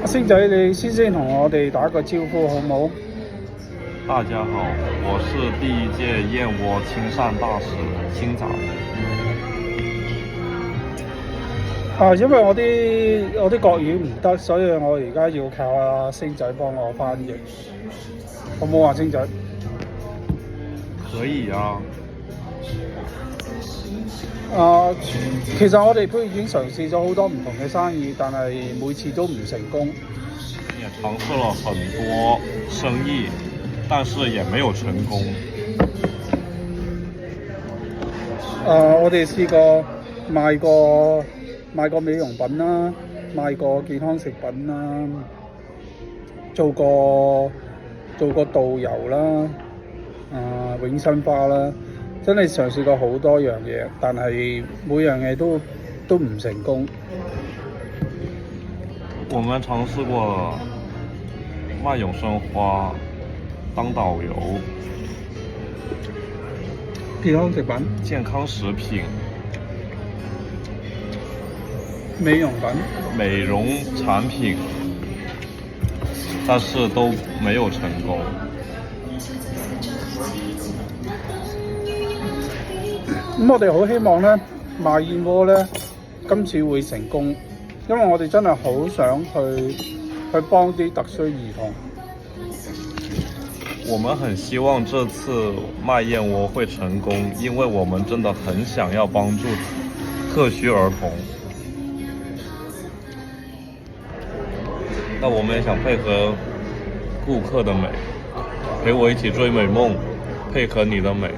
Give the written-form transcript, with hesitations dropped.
阿星仔，你先同我哋打個招呼好冇？大家好，我是第一屆燕窩亲善大使星仔。因為我啲國語唔得，所以我而家要靠阿星仔幫我翻譯，好冇啊，星仔？可以啊。其實我哋都已經嘗試咗好多唔同嘅生意，但係每次都唔成功。也嘗試了很多生意，但是也沒有成功。我哋試過賣過美容品啦，賣過健康食品啦，做過導遊啦，永生花啦，真係嘗試過好多樣嘢，但係每樣嘢都唔成功。我們嘗試過賣永生花，當導遊，健康食品、美容產品，但是都沒有成功。咁我哋好希望咧賣燕窩咧今次會成功，因為我哋真係好想去幫啲特需兒童。我們很希望這次賣燕窩會成功，因為我們真的很想要幫助特需兒童。那我們也想配合顧客的美，陪我一起追美夢，配合你的美。